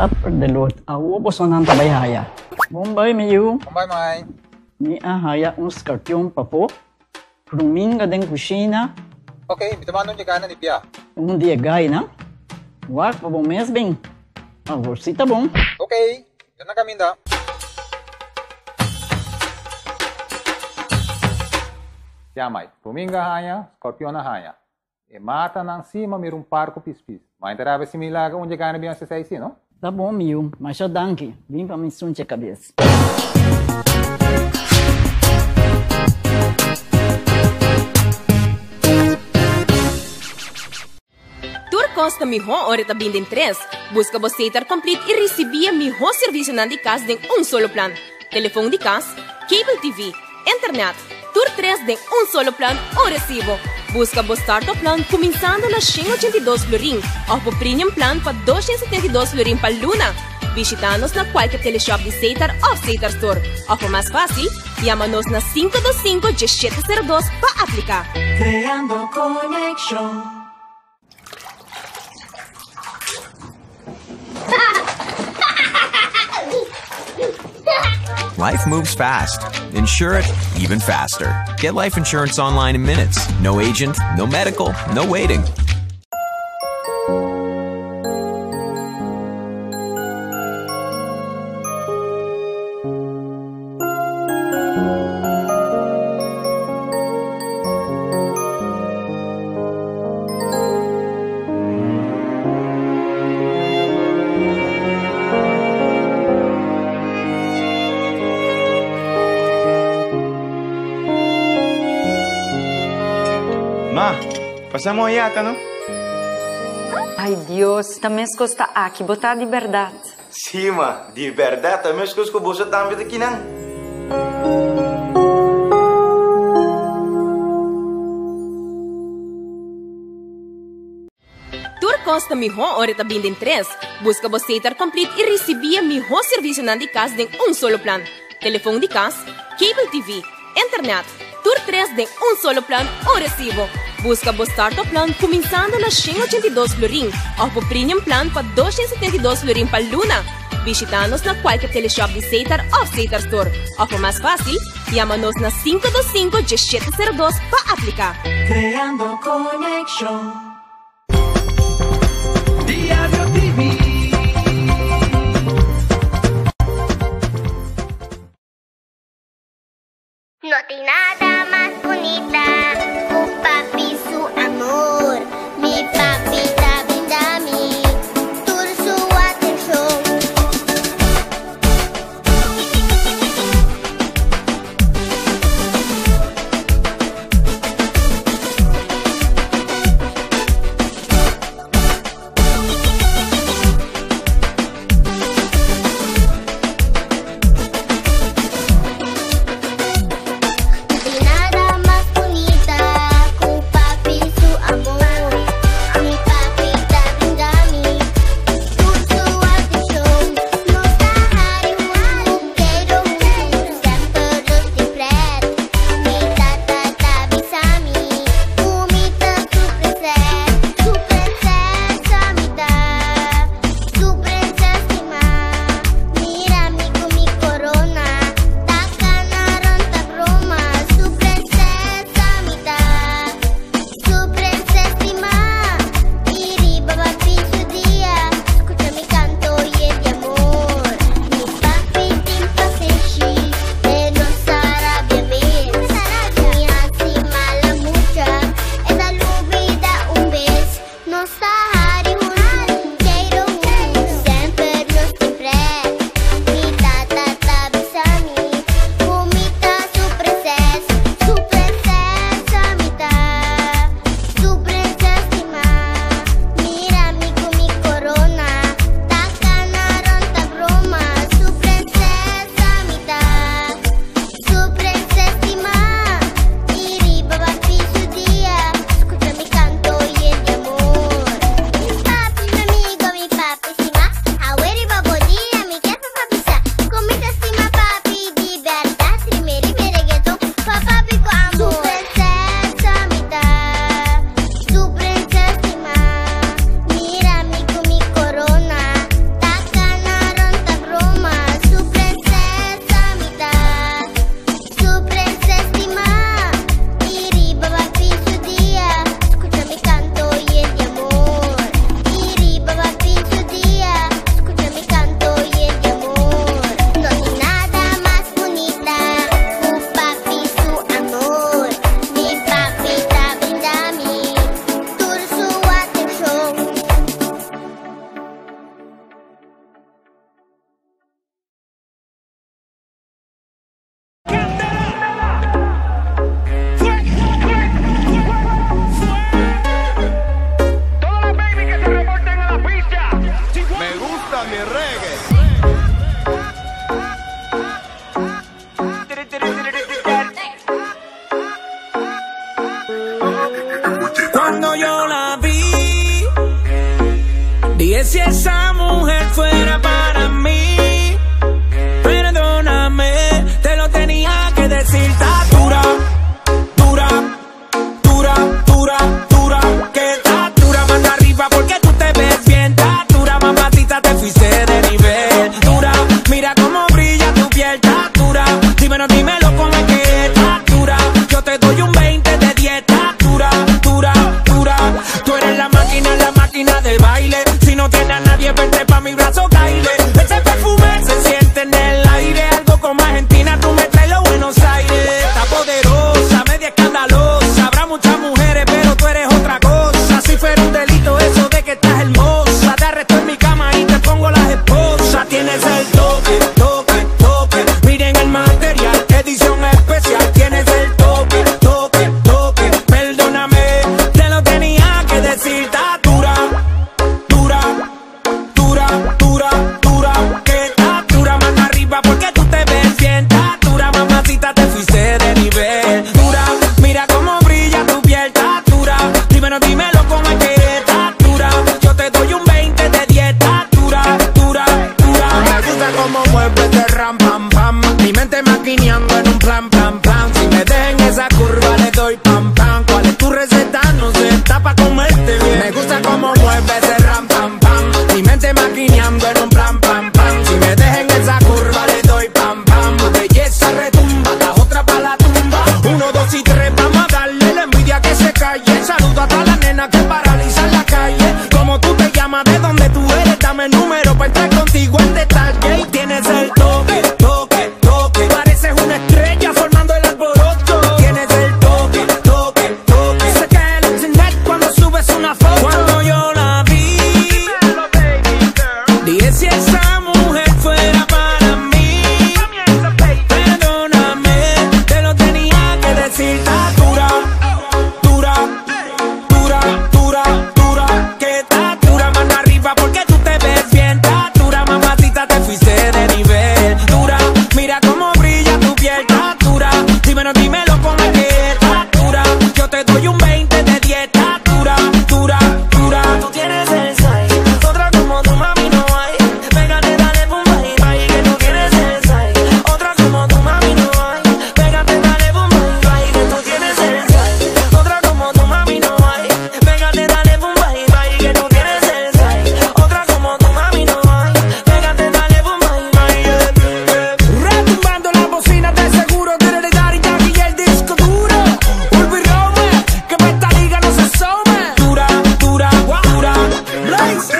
Upper delot, awo so nang tabayhaya. Bombay miyu, Bombay, Mai. ni ahaya uns kartyong papo. Prumin ka den kusina, Okay, bitaman nun ka na ni Pia. dia gay na. Wak pa bong mesbing. Sita bong. Okay, yan na kami da. Pia, Mai. Puminga haya, Scorpio na haya. E mata ng sima mirong parko pispis. Mainterava si Milaga onde ka na biyan sa saisi, no? Tá bom, miu, mas já danke. Vim pra me sunte a cabeça. Costa mejor ahorita venden 3. Busca você estar complete e recebia mejor serviço de casa em solo plan. Telefone de casa, cable TV, internet. Tour 3 de solo plan ou recibo. Busca o startup plan começando na 182 florin ou o premium plan para 272 florin para Luna. Visita-nos na qualquer teleshop de Seitar ou Seitar Store. Ou mais fácil, chama-nos na 525-1702 para aplicar. Creando conexão. Life moves fast. Insure it even faster. Get life insurance online in minutes. No agent, no medical, no waiting. Ma, passiamo yata, no? Ai Dios, também costa aqui, botar de verdade. Sim, ma, de verdade, também escuso que você também aqui, não? Tour Costa mejor ahorita venden 3. Busca você estar complete e recebia mejor serviço de casa em solo plan. Telefone de casa, cable TV, internet. Tour 3 de solo plan ou recibo. Busca o startup plan começando na 182 florin ou o premium plan para 272 florin para Luna. Visita-nos na qualquer teleshop de Seitar ou Seitar Store. Ou mais fácil, chama-nos na 525-1702 para aplicar. Creando conexão. Diario TV. No tem nada más bonita, o papi su amor. Mi papita brinda a mí toda su atención. si esa mujer fuera para mí, perdóname, te lo tenía que decir. Está dura, dura, dura, dura, dura, que está dura, manda arriba porque tú te ves bien. Está dura, mamacita, te fuiste de nivel. Dura, mira cómo brilla tu piel. Está dura, dímelo, dímelo cómo es que está dura. Yo te doy un 20 de 10. Está dura, dura, dura. Tú eres la máquina del baile. Si no tienes a nadie, vente pa' mi brazo, caile. Ese perfume se siente en el aire. Algo como Argentina, tú me traes los Buenos Aires. Está poderosa, media escandalosa. Habrá muchas mujeres, pero tú eres otra cosa. Si fuera un delito eso de que estás hermosa, te arresto en mi cama y te pongo las esposas. Tienes el toque, toque, toque. Miren el material, edición especial. Tienes el toque, toque, toque. Perdóname, te lo tenía que decir. Está dura, dura, dura, dura, dura, que está dura, mano arriba porque tú te ves bien. Está dura, mamacita, te fuiste de nivel. Dura, mira cómo brilla tu piel. Está dura, dímelo cómo es que está dura. Yo te doy un 20 de 10. Está dura, dura, dura. Me gusta cómo mueves de ram, pam, pam. Mi mente maquineando en un plan, plan, plan. Si me dejen esa curva le doy pam, pam. ¿Cuál es tu receta? No sé, está pa' comerte bien. Me gusta cómo mueves de ram, pam, pam. Mi mente maquineando en un plan, pam, pam. Si me dejen esa curva le doy pam, pam. Tu belleza retumba, la otra pa' la tumba. 1, 2 y 3, vamos a darle la envidia que se calle. Saludo a todas las nenas que paralizan la calle. Como tú te llamas, de dónde tú eres, dame el número pa' entrar contigo en detalle. Y tienes el toque, toque, toque. Pareces una estrella formando el alboroto. Tienes el toque, toque, toque. Se cae el internet cuando subes una foto. Cuando yo la vi, dije si esa mujer fuera para mí, perdóname, te lo tenía que decir. Está dura, dura, dura, dura, dura, que está dura, mano arriba porque tú te ves bien. Está dura, mamacita, te fuiste de nivel. Dura, mira cómo brilla tu piel. Está dura, dímelo cómo es que está dura. Yo te doy un 20 de 10. Está dura, dura, dura. Tú tienes el size, otra como tu mami no hay. Pégate, dale pum, bye, bye, que tú tienes el size. Otra como tu mami no hay. Pégate, dale pum, bye, bye, que tú tienes el size. Otra como tu mami no hay. Pégate, dale pum, bye, bye, que tú tienes el size. Otra como tu mami no hay. Pégate, dale pum, bye, bye. Retumbando las bocinas de seguro. Daddy, Yankee y el disco duro. Ulvi Rome, que pa' esta liga no se some. Dura, dura, dura, Blaze.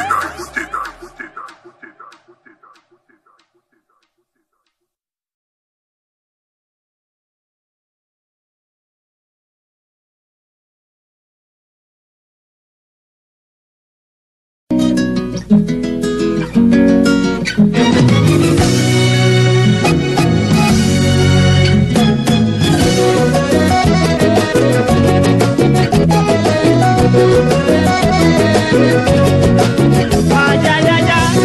Ay, ay, ay, ay.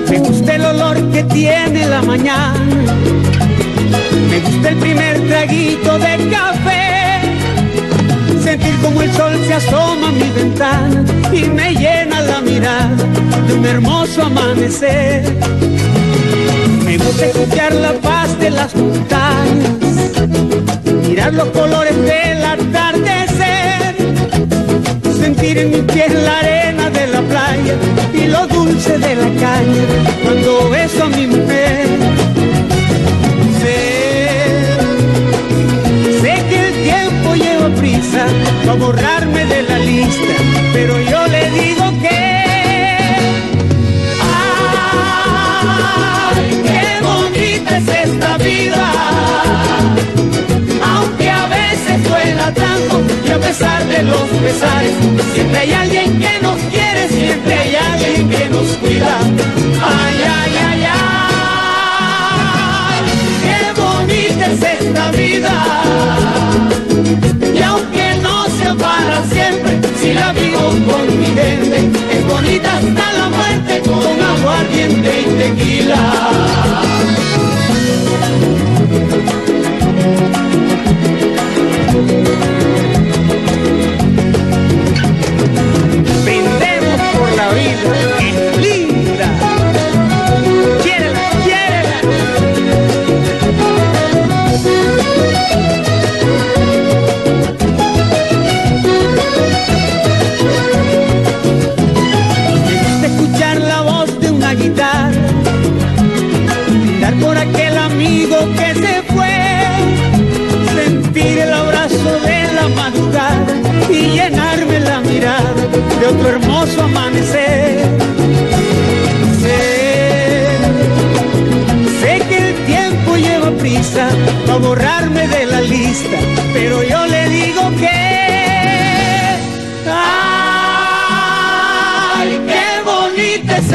Me gusta el olor que tiene la mañana. Me gusta el primer traguito de café. Sentir como el sol se asoma a mi ventana y me llena la mirada de un hermoso amanecer. Me gusta escuchar la paz de las montañas, mirar los colores del atardecer, sentir en mi piel la arena de la playa y lo dulce de la caña cuando beso a mi mujer. Sé que el tiempo lleva prisa para borrarme de la lista, pero yo le digo que ¡ay, qué bonita es esta vida! Aunque a veces duela tanto y a pesar de los pesares, siempre hay alguien que nos quiere, siempre hay alguien que nos cuida. ¡Ay, ay, ay, ay! ¡Qué bonita es esta vida! Y aunque no sea para siempre, si la vivo con mi gente, es bonita hasta la muerte con aguardiente y tequila.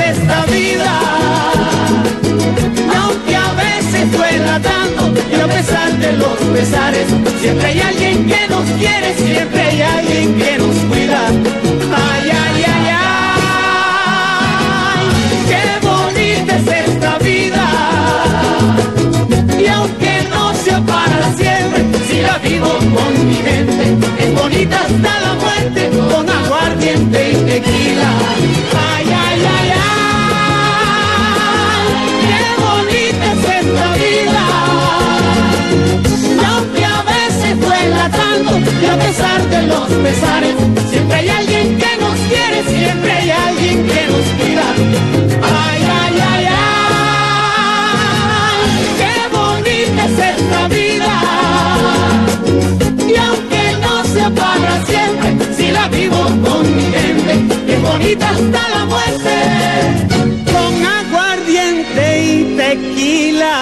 esta vida. Y aunque a veces duela tanto, y a pesar de los pesares, siempre hay alguien que nos quiere, siempre hay alguien que nos cuida. Ay, ay, ay, ay, qué bonita es esta vida. Y aunque no sea para siempre, si la vivo con mi gente, es bonita hasta la muerte, con aguardiente y tequila. Ay, ay, ay, ay, qué bonita es esta vida. Y aunque a veces duela tanto, y a pesar de los pesares, siempre hay alguien que nos quiere, siempre hay alguien que nos cuida. Ay, ay, ay, ay, qué bonita es esta vida. Y aunque no sea para siempre, si la vivo con mi gente, es bonita hasta la muerte, con aguardiente y tequila.